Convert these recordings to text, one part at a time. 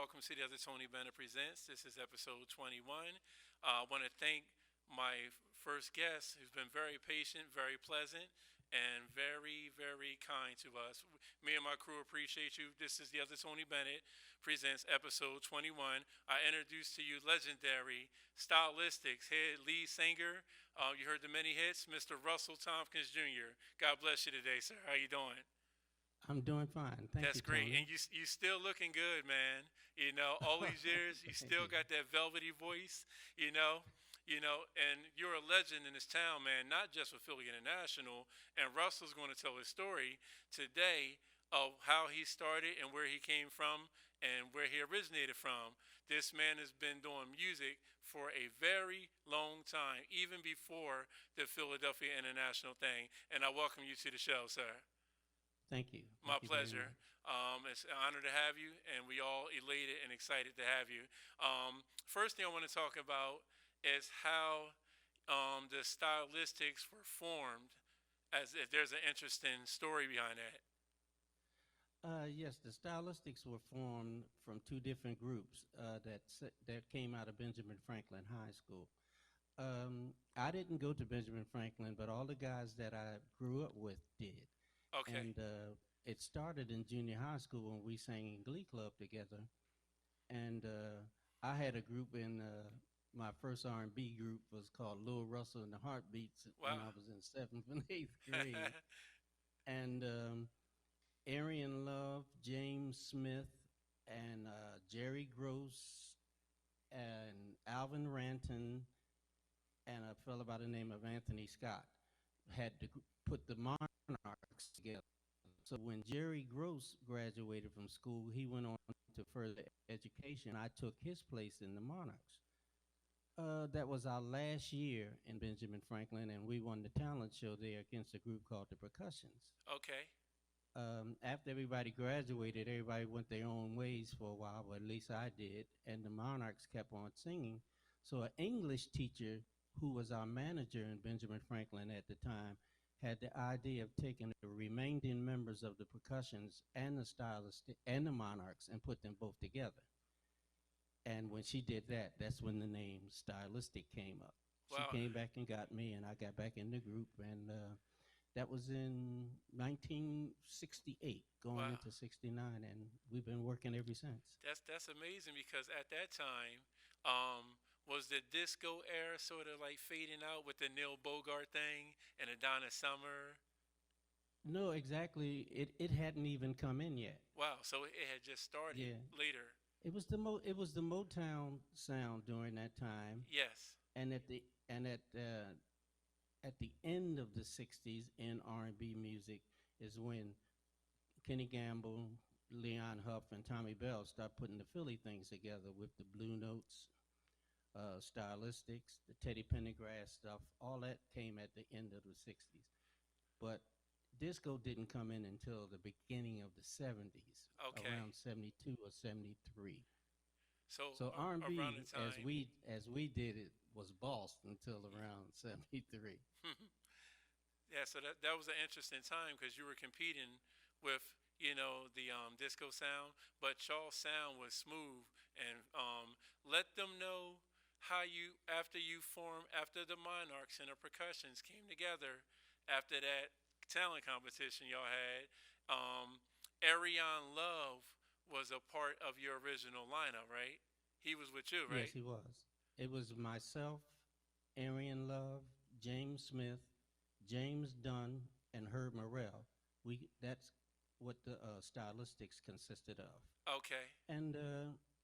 welcome to the Other Tony Bennett Presents. This is episode 21. I want to thank my first guest, who's been very patient, very pleasant, and very, very kind to us. Me and my crew appreciate you. This is the Other Tony Bennett Presents episode 21. I introduce to you legendary stylistics head lead singer. You heard the many hits, Mr. Russell Tompkins Jr. God bless you today, sir. How you doing? I'm doing fine. Thank That's you, great, and Tony. you still looking good, man. All these years, you Thank still you. got that velvety voice. You know, and you're a legend in this town, man. Not just with Philly International. And Russell's going to tell his story today of how he started and where he came from and where he originated from. This man has been doing music for a very long time, even before the Philadelphia International thing. And I welcome you to the show, sir. Thank you. My Thank you very pleasure. much. It's an honor to have you, and we all elated and excited to have you. First thing I want to talk about is how the stylistics were formed. As if there's an interesting story behind that. Yes, the Stylistics were formed from two different groups that came out of Benjamin Franklin High School. I didn't go to Benjamin Franklin, but all the guys that I grew up with did. Okay. And it started in junior high school when we sang in Glee Club together. And I had a group in my first R&B group was called Lil Russell and the Heartbeats when Wow. I was in seventh and eighth grade. And Arian Love, James Smith, and Jerry Gross, and Alvin Ranton, and a fellow by the name of Anthony Scott had to put the Monarchs together. So when Jerry Gross graduated from school, he went on to further education. I took his place in the Monarchs. That was our last year in Benjamin Franklin, and we won the talent show there against a group called the Percussions. Okay. After everybody graduated, everybody went their own ways for a while, but at least I did, and the Monarchs kept on singing. So an English teacher who was our manager in Benjamin Franklin at the time had the idea of taking the remaining members of the Percussions and the Stylists and the Monarchs and put them both together. And when she did that, that's when the name Stylistic came up. She Wow. came back and got me, and I got back in the group, and that was in 1968, going Wow. into 69, and we've been working ever since. That's amazing because at that time, was the disco era sort of like fading out with the Neil Bogart thing and the Donna Summer? No, exactly. It hadn't even come in yet. Wow. So it had just started Yeah, later. it was the Motown sound during that time, Yes. and at the end of the 60s in R&B music is when Kenny Gamble, Leon Huff, and Tommy Bell start putting the Philly things together with the Blue Notes, Stylistics, the Teddy Pendergrass stuff. All that came at the end of the 60s. But disco didn't come in until the beginning of the 70s, Okay. around 72 or 73. So So around the R&B, time. as we did it, was bossed until around 73. Yeah, so that was an interesting time because you were competing with the disco sound, but y'all sound was smooth. And let them know how you after the Monarchs and the Percussions came together after that talent competition y'all had. Arion Love was a part of your original lineup, right? He was with you, Yes, right? he was. It was myself, Arian Love, James Smith, James Dunn, and Herb Morrell. That's what the stylistics consisted of. Okay. And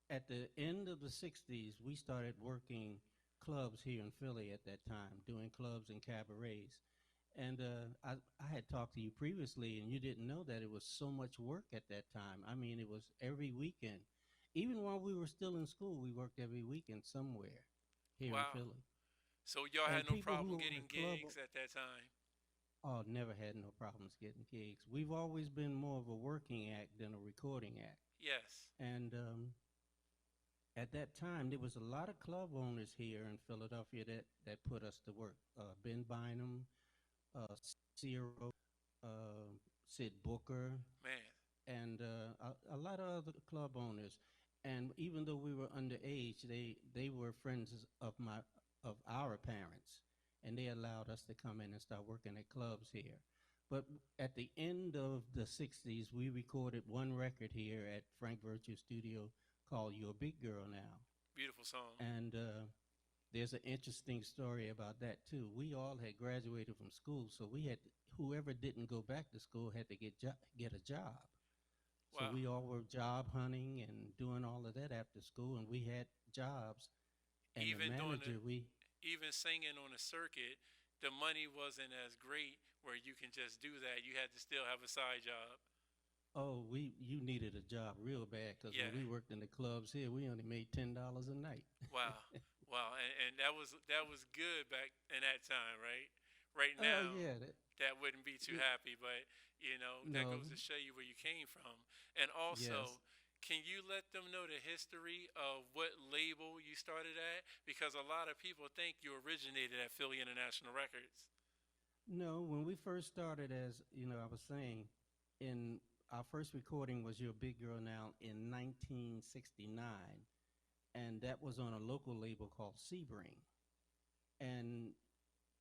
at the end of the 60s, we started working clubs here in Philly at that time, doing clubs and cabarets. And I had talked to you previously, and you didn't know that it was so much work at that time. I mean, it was every weekend. Even while we were still in school, we worked every weekend somewhere here in Wow. Philly. So y'all had And no people who problem were on the getting club, gigs at that time. oh, never had no problems getting gigs. We've always been more of a working act than a recording act. Yes. And at that time, there was a lot of club owners here in Philadelphia that put us to work. Ben Bynum, Ciro, uh, Sid Booker, Man. and a lot of other club owners. And even though we were underage, they were friends of our parents, and they allowed us to come in and start working at clubs here. But at the end of the '60s, we recorded one record here at Frank Virtue Studio called "You're a Big Girl Now," Beautiful song. and there's an interesting story about that too. We all had graduated from school, so we had whoever didn't go back to school had to get a job. So Wow. we all were job hunting and doing all of that after school, and we had jobs. And the Even doing the manager, we even singing on a circuit, the money wasn't as great where you can just do that. You had to still have a side job. oh we you needed a job real bad because when Yeah. we worked in the clubs here, we only made $10 a night. Wow. Wow. And that was good back in that time, right? Right Oh now, yeah, that wouldn't be too yeah, happy, but that no, goes to show you where you came from. And yes. also, can you let them know the history of what label you started at? Because a lot of people think you originated at Philly International Records. No, when we first started, as I was saying, in our first recording was "Your Big Girl Now" in 1969, and that was on a local label called Sebring. And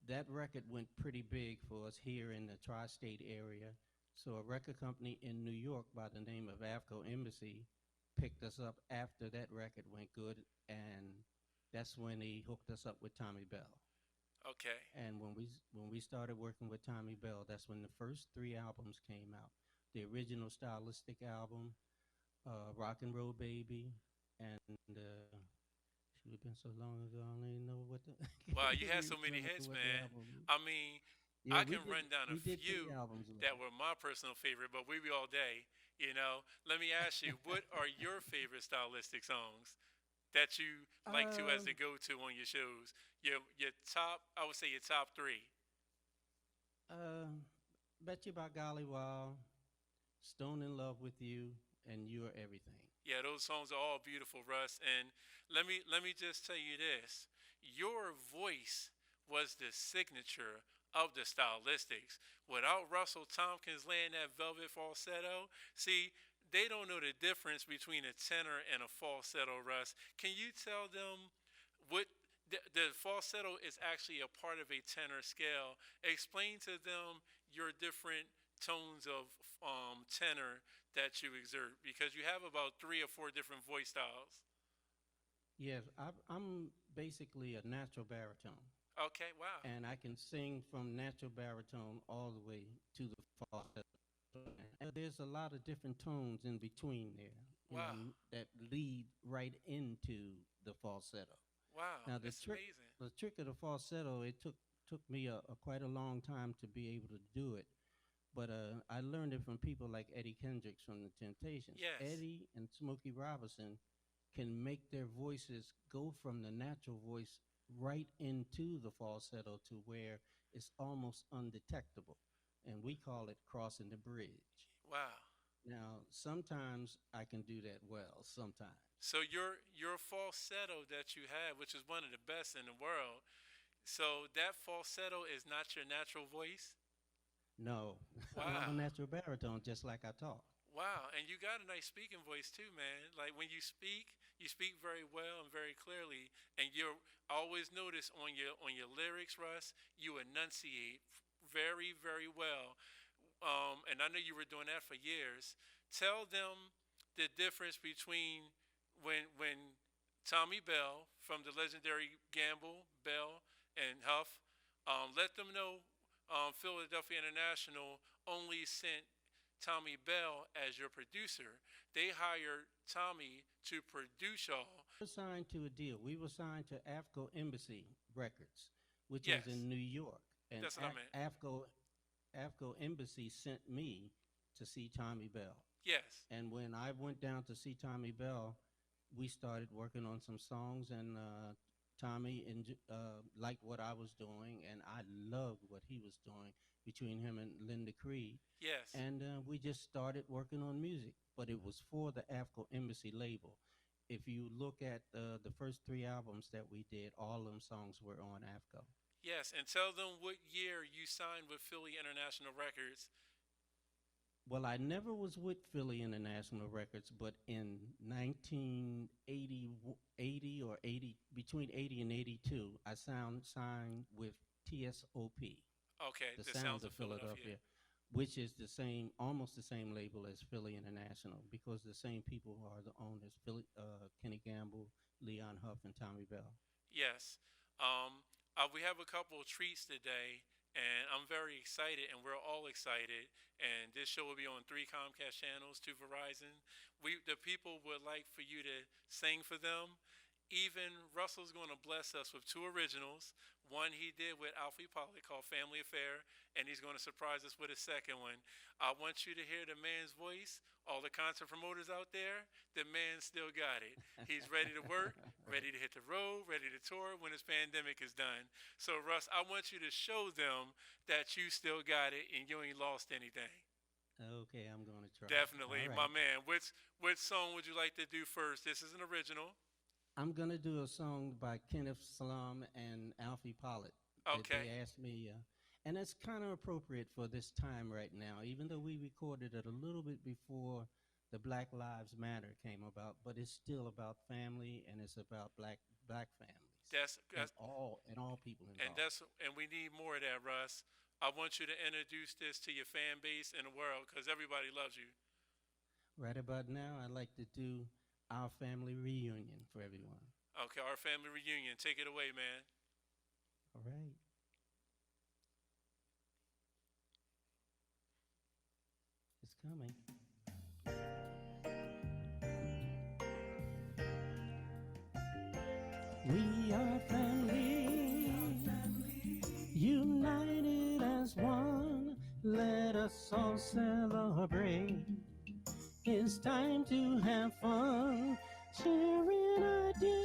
that record went pretty big for us here in the tri-state area. So a record company in New York by the name of Avco Embassy picked us up after that record went good, and that's when he hooked us up with Tommy Bell. Okay. And when we started working with Tommy Bell, that's when the first three albums came out. The original stylistic album, Rock and Roll Baby, and should have been so long ago. I don't even know what the Wow, can't you had even so many remember hits, what the man. album is. I mean, Yeah, I we can did run down a we did three few albums. that were my personal favorite, but we be all day. Let me ask you, what are your favorite stylistic songs that you like to as Um, the go-to on your shows? Your top, I would say your top three. uh, Bet You by Golly Wow, Stone in Love with You, and You're Everything. Yeah, those songs are all beautiful, Russ. And let me just tell you this: your voice was the signature of the stylistics. Without Russell Tompkins laying that velvet falsetto, see, they don't know the difference between a tenor and a falsetto, Russ. Can you tell them what the falsetto is actually a part of a tenor scale? Explain to them your different tones of tenor that you exert because you have about three or four different voice styles. Yes, I'm basically a natural baritone, Okay, wow, and I can sing from natural baritone all the way to the falsetto. And there's a lot of different tones in between there, wow, that lead right into the falsetto. wow, Now that's amazing. the trick of the falsetto, it took me a quite a long time to be able to do it, but I learned it from people like Eddie Kendricks from the Temptations. Yes, Eddie and Smokey Robinson can make their voices go from the natural voice right into the falsetto to where it's almost undetectable, and we call it crossing the bridge. wow. Now, sometimes I can do that well. Sometimes. So your falsetto that you have, which is one of the best in the world, so that falsetto is not your natural voice. No, I'm a Wow. natural baritone, just like I talk. Wow, and you got a nice speaking voice too, man. Like when you speak very well and very clearly, and you're I always notice on your lyrics, Russ, you enunciate very, very well. And I know you were doing that for years. Tell them the difference between when Tommy Bell from the legendary Gamble, Bell, and Huff, let them know Philadelphia International only sent Tommy Bell as your producer. They hired Tommy to produce y'all. We're signed to a deal. We were signed to Afco Embassy Records, which was Yes, in New York, and that's what I meant. Afco Embassy sent me to see Tommy Bell. Yes, And when I went down to see Tommy Bell, we started working on some songs, and Tommy liked what I was doing, and I loved what he was doing between him and Linda Creed. yes, And we just started working on music, but it was for the Afro Embassy label. If you look at the first three albums that we did, all them songs were on Afco. yes. And tell them what year you signed with Philly International Records. Well, I never was with Philly International Records, but in 1980, 80 or 80, between 80 and 82, I signed with TSOP, Okay, the the Sounds Sounds of of Philadelphia. Philadelphia, which is the same, almost the same label as Philly International, because the same people are the owners, Kenny Gamble, Leon Huff, and Tommy Bell. Yes. We have a couple of treats today, and I'm very excited, and we're all excited. And this show will be on three Comcast channels, two Verizon. The people would like for you to sing for them. Even Russell's going to bless us with two originals. One he did with Alfie Pollak called Family Affair, and he's going to surprise us with a second one. I want you to hear the man's voice. All the concert promoters out there, the man still got it. He's ready to work, ready to hit the road, ready to tour when this pandemic is done. So, Russ, I want you to show them that you still got it and you ain't lost anything. Okay, I'm going to try. Definitely, All my right. man. Which song would you like to do first? This is an original. I'm going to do a song by Kenneth Salam and Alfie Pollak. They Okay. asked me, and it's kind of appropriate for this time right now, even though we recorded it a little bit before the Black Lives Matter came about, but it's still about family and it's about black families That's and all people and involved. that's and we need more of that, Russ. I want you to introduce this to your fan base and the world because everybody loves you. Right about now, I'd like to do our family reunion for everyone. Okay, our family reunion. Take it away, man. All right. It's coming. We are family, united as one. Let us all celebrate. It's time to have fun, sharing ideas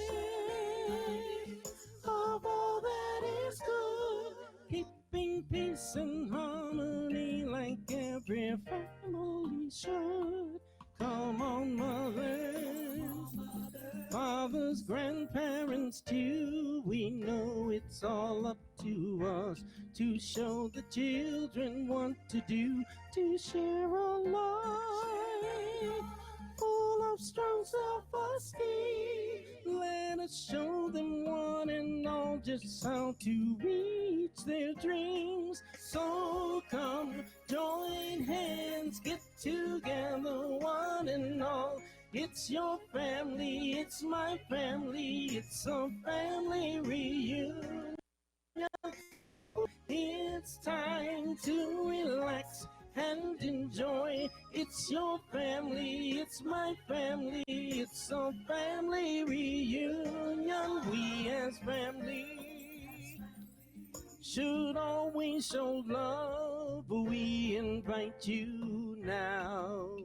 of all that is good, keeping peace and harmony like every family should. Come on, mothers, fathers, grandparents too. We know it's all up to us to show the children what to do, to share a life full of strong self-esteem. Let us show them one and all just how to reach their dreams. So come, join hands, get together, one and all. It's your family, it's my family, it's a family reunion. It's time to relax and enjoy. It's your family, it's my family, it's a family reunion. We as family should always show love. We invite you now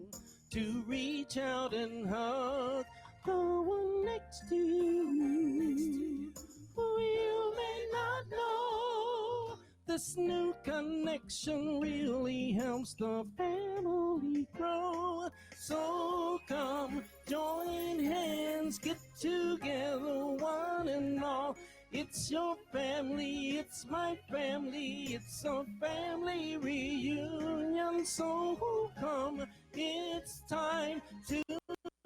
to reach out and hug the one next to you, who you may not know. This new connection really helps the family grow. So come, join hands, get together, one and all. It's your family, it's my family, it's a family reunion. So come, it's time to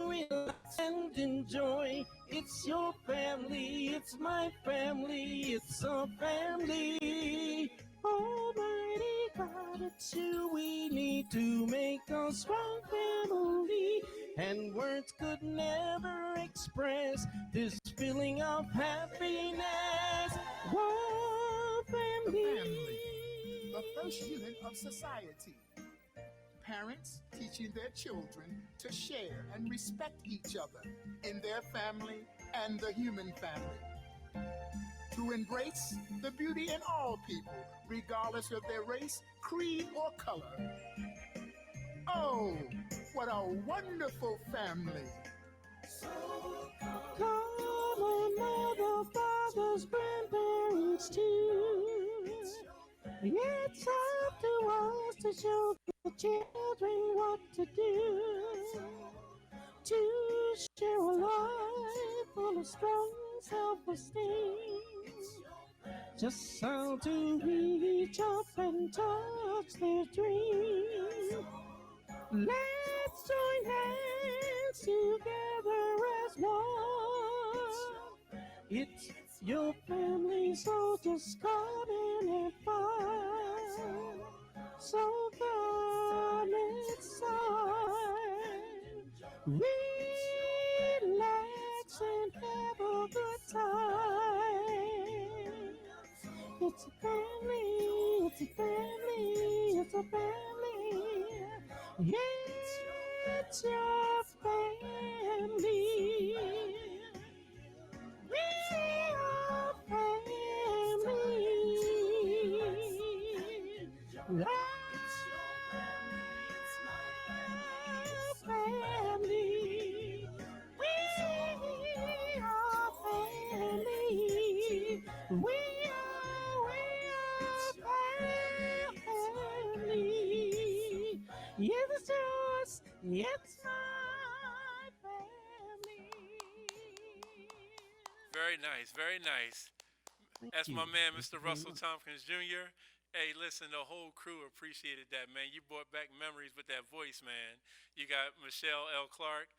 relax and enjoy. It's your family, it's my family, it's a family. Almighty God, it's you we need to make a strong family. And words could never express this feeling of happiness. One family. The first unit of society. Parents teaching their children to share and respect each other in their family and the human family. To embrace the beauty in all people, regardless of their race, creed, or color. Oh, what a wonderful family. Come on, mother, fathers, grandparents too. It's up to us to show the children what to do, to share a life full of strong self-esteem. Just how to reach up and touch their dreams. Let's join hands together as one. It's your family, so just come in and find. So come inside. Relax and have a good time. It's a family, it's a family, it's a family. Yeah, it's your family. We are family. Our family. We are family. We are family. Yes, it's yours. Yes, it's my family. Very nice, very nice. Thank That's you. my man, Thank Mr. you very Russell much. Tompkins Jr. Hey, listen, the whole crew appreciated that, man. You brought back memories with that voice, man. You got Michelle L. Clark,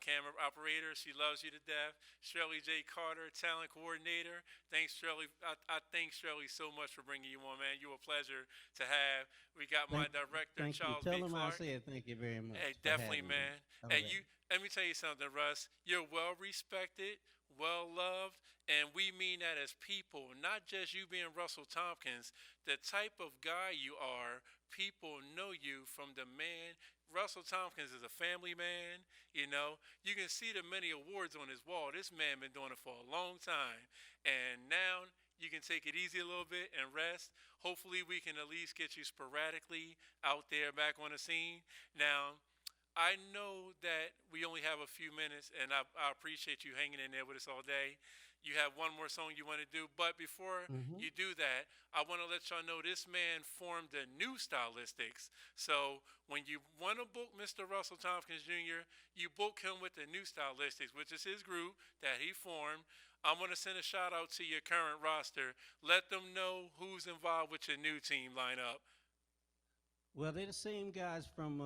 camera operator. She loves you to death. Shirley J. Carter, talent coordinator. Thanks, Shirley. I thank Shirley so much for bringing you on, man. You were a pleasure to have. We got my Thank, director, thank you. Charles Tell B. them I Clark. said thank you very much Hey, for definitely, having me. man. All Hey, right. let me tell you something, Russ. You're well respected, well loved, and we mean that as people, not just you being Russell Tompkins. The type of guy you are, people know you from the man. Russell Tompkins is a family man. You can see the many awards on his wall. This man been doing it for a long time, and now you can take it easy a little bit and rest. Hopefully, we can at least get you sporadically out there back on the scene. Now, I know that we only have a few minutes, and I appreciate you hanging in there with us all day. You have one more song you want to do, but before Hmm. you do that, I want to let y'all know this man formed the new Stylistics. So when you want to book Mr. Russell Tompkins Jr., you book him with the new Stylistics, which is his group that he formed. I'm going to send a shout out to your current roster. Let them know who's involved with your new team lineup. Well, they're the same guys from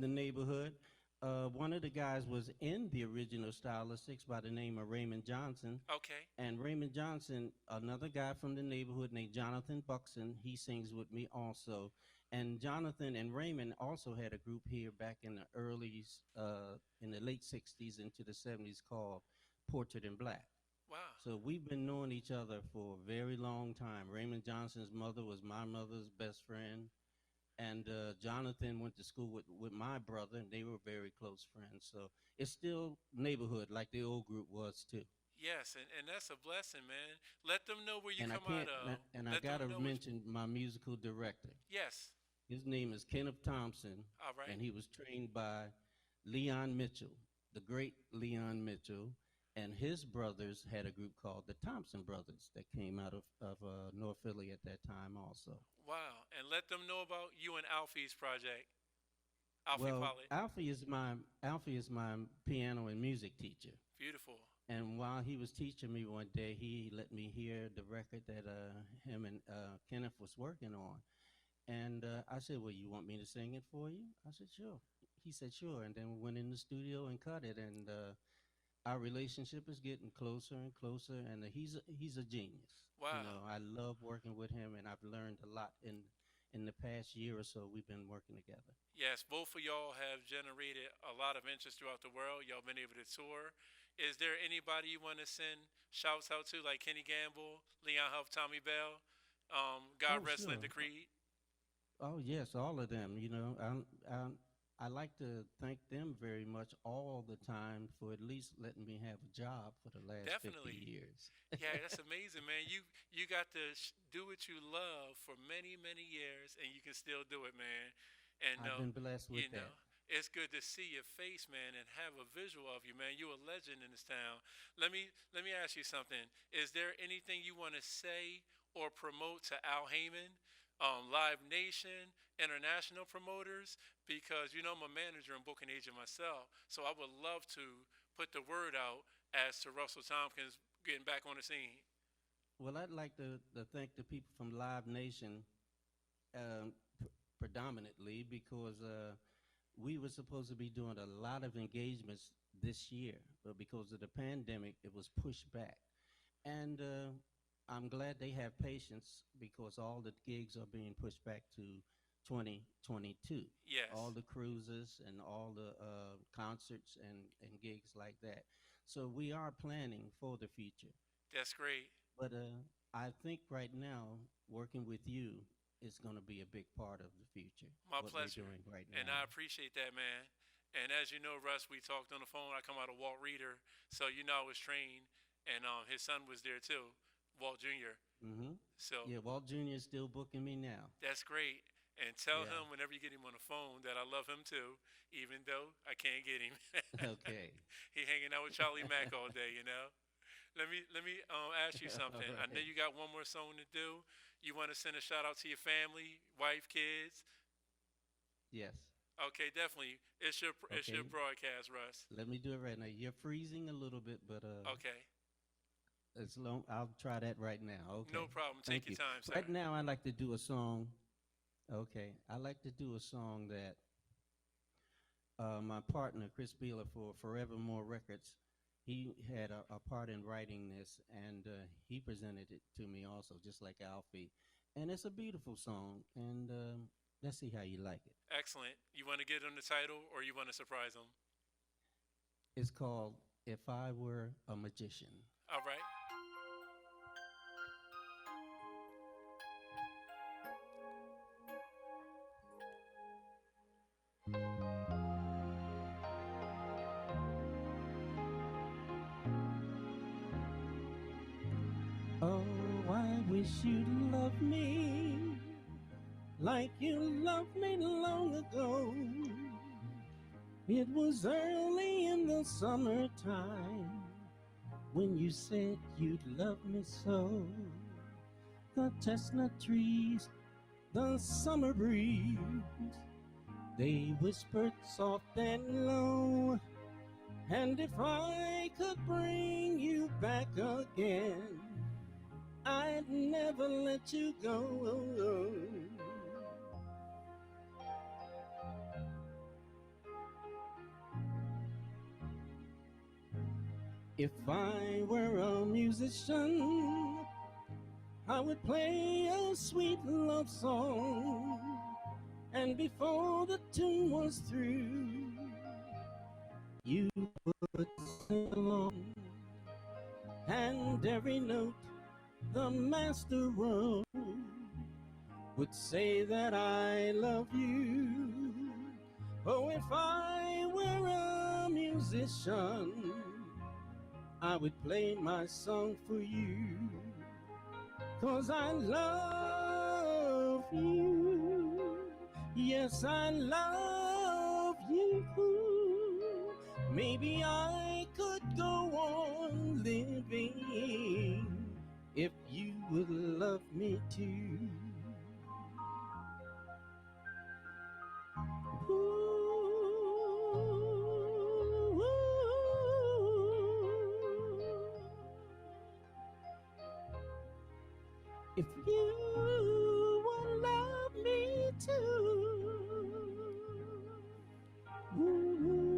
the neighborhood. One of the guys was in the original Stylistics by the name of Raymond Johnson. Okay. And Raymond Johnson, another guy from the neighborhood named Jonathan Buxton, he sings with me also. And Jonathan and Raymond also had a group here back in the in the late 60s into the 70s called Portrait in Black. Wow. So we've been knowing each other for a very long time. Raymond Johnson's mother was my mother's best friend. And Jonathan went to school with my brother, and they were very close friends. So it's still neighborhood like the old group was too. Yes, and that's a blessing, man. Let them know where you And I come out can't, of. and I Let them gotta know what. mention my musical director. Yes. His name is Kenneth Thompson, All right. and he was trained by Leon Mitchell, the great Leon Mitchell, and his brothers had a group called the Thompson Brothers that came out of North Philly at that time also. Wow. And let them know about you and Alfie's project. Alfie Well, Pollitt. Alfie is my piano and music teacher. Beautiful. And while he was teaching me one day, he let me hear the record that him and Kenneth was working on. And I said, "Well, you want me to sing it for you?" I said, "Sure." He said, "Sure." And then we went in the studio and cut it. And our relationship is getting closer and closer. And he's a genius. You Wow. know, I love working with him, and I've learned a lot in the past year or so we've been working together. Yes, both of y'all have generated a lot of interest throughout the world. Y'all been able to tour. Is there anybody you want to send shouts out to, like Kenny Gamble, Leon Huff, Tommy Bell, God Oh, Rest Let sure. the Creed? Oh yes, all of them. You know, I like to thank them very much all the time for at least letting me have a job for the last 50 Definitely. years. Yeah, that's amazing, man. You got to do what you love for many many years, and you can still do it, man. And I've been blessed with you know, that. it's good to see your face, man, and have a visual of you, man. You're a legend in this town. Let me ask you something. Is there anything you want to say or promote to Al Heyman, Live Nation, international promoters? Because I'm a manager and booking agent myself, so I would love to put the word out as to Russell Tompkins getting back on the scene. Well, I'd like to thank the people from Live Nation predominantly because we were supposed to be doing a lot of engagements this year, but because of the pandemic, it was pushed back. And I'm glad they have patience because all the gigs are being pushed back to 2022. All Yes, the cruises and all the concerts and gigs like that. So we are planning for the future. that's great. But I think right now, working with you is going to be a big part of the future, My what we're pleasure. doing right And now. I appreciate that, man. And as you know, Russ, we talked on the phone. I come out of Walt Reader, so you know I was trained, and his son was there too, Walt Jr. Hmm. So Yeah, Walt Jr. is still booking me now. that's great. And tell Yeah. him whenever you get him on the phone that I love him too, even though I can't get him. Okay. He hanging out with Charlie Mack all day, you know. Let me ask you All something. I know right. you got one more song to do. You want to send a shout out to your family, wife, kids? Yes. Okay, definitely. It's your Okay. broadcast, Russ. Let me do it right now. You're freezing a little bit, but Okay, as long I'll try that right now. no Okay. problem. Take Thank your you. time, sir. Right now, I'd like to do a song. Okay. I like to do a song that my partner Chris Beeler for Forevermore Records, he had a part in writing this, and he presented it to me also, just like Alfie. And it's a beautiful song, and let's see how you like it. Excellent. You want to get him the title, or you want to surprise him? It's called "If I Were a Magician." All right. Oh, I wish you'd love me like you loved me long ago. It was early in the summertime when you said you'd love me so. The chestnut trees, the summer breeze, they whispered soft and low. And if I could bring you back again, I'd never let you go. If I were a musician, I would play a sweet love song. And before the tune was through, you would sing along. And every note the master wrote would say that I love you. Oh, if I were a musician, I would play my song for you. 'Cause I love you. Yes, I love you. Maybe I could go on living if you would love me too. Ooh, if you would love me too. Ooh.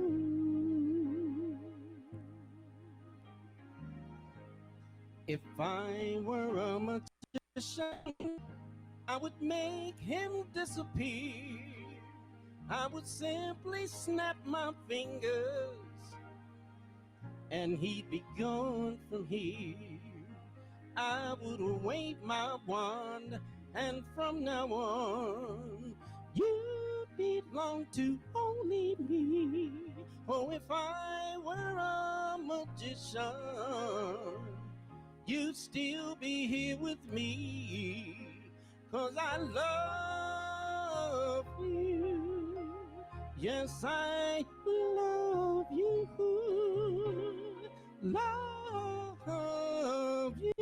If I were a magician, I would make him disappear. I would simply snap my fingers and he'd be gone from here. I would wave my wand, and from now on, you belong to only me. Oh, if I were a magician, you'd still be here with me. 'Cause I love you. Yes, I love you. Love you.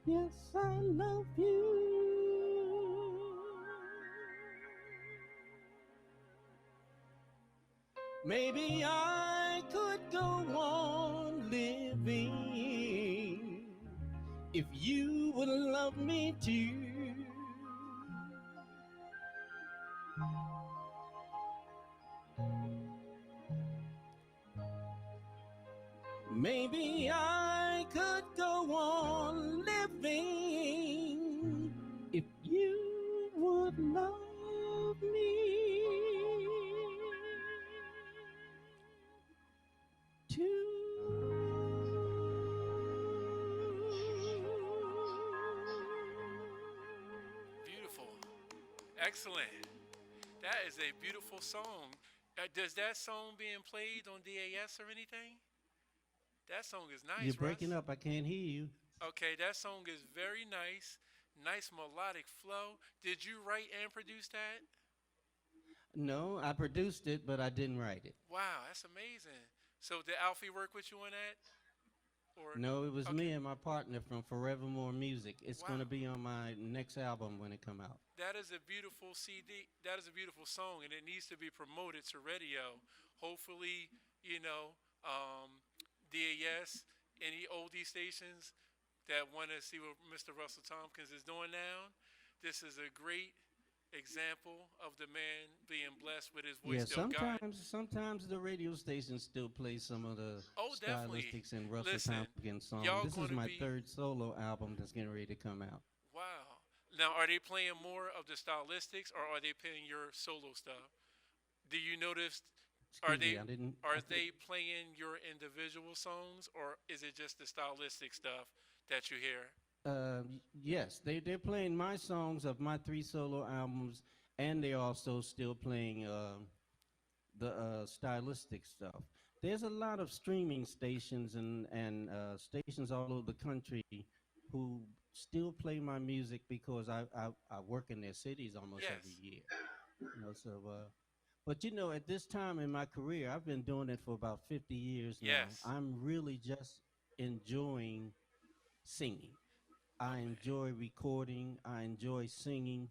Yes, I love you. Maybe I could go on living if you would love me too. maybe I could go on living if you would love me too. Beautiful. Excellent. That is a beautiful song. Does that song being played on DAS or anything? That song is nice, You're breaking Russ. up. I can't hear you. Okay, that song is very nice. Nice melodic flow. Did you write and produce that? No, I produced it, but I didn't write it. Wow, that's amazing. So did Alfie work with you on that? Or No, it was okay, me and my partner from Forevermore Music. It's going wow. to be on my next album when it come out. That is a beautiful CD. That is a beautiful song, and it needs to be promoted to radio. Hopefully, you know, DAS, any oldie stations that want to see what Mr. Russell Tompkins is doing now. This is a great example of the man being blessed with his voice Yeah, still God. sometimes the radio stations still play some of the Oh, definitely. stylistics in Russell Listen, Tompkins songs. y'all This going is to my be third solo album that's getting ready to come out. wow. Now, are they playing more of the stylistics, or are they playing your solo stuff? Do you notice? Are Excuse me, they I didn't. are they playing your individual songs, or is it just the stylistic stuff that you hear? Yes, they're playing my songs of my three solo albums, and they're also still playing the stylistic stuff. There's a lot of streaming stations and stations all over the country who still play my music because I work in their cities almost every Yes, year. So, but at this time in my career, I've been doing it for about 50 years now. yes. I'm really just enjoying singing. I Okay. enjoy recording. I enjoy singing,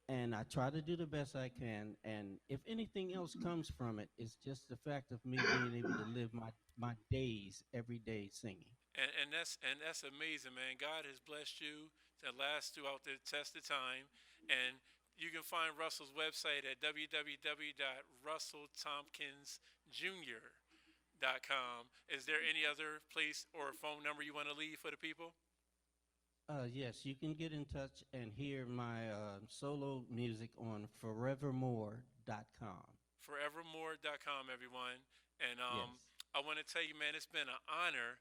and I try to do the best I can. And if anything else comes from it, it's just the fact of me being able to live my days every day singing. And that's amazing, man. God has blessed you to last throughout the test of time, and you can find Russell's website at www.russelltompkinsjr.com. Is there any other place or phone number you want to leave for the people? Yes, you can get in touch and hear my solo music on forevermore.com. Forevermore.com, everyone. And Yes. I want to tell you, man, it's been an honor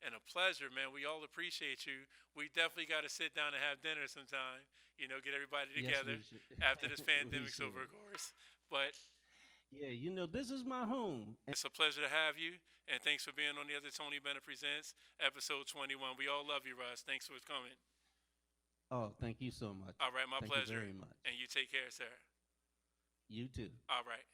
and a pleasure, man. We all appreciate you. We definitely got to sit down and have dinner sometime. Get everybody Yes, together we should. after this We pandemic's over, should. of course. But Yeah, this is my home. it's a pleasure to have you. And thanks for being on the Other Tony Bennett Presents, episode 21. We all love you, Russ. Thanks for coming. Oh, thank you so much. All right, my Thank you pleasure. very much. And you take care, sir. You too. All right.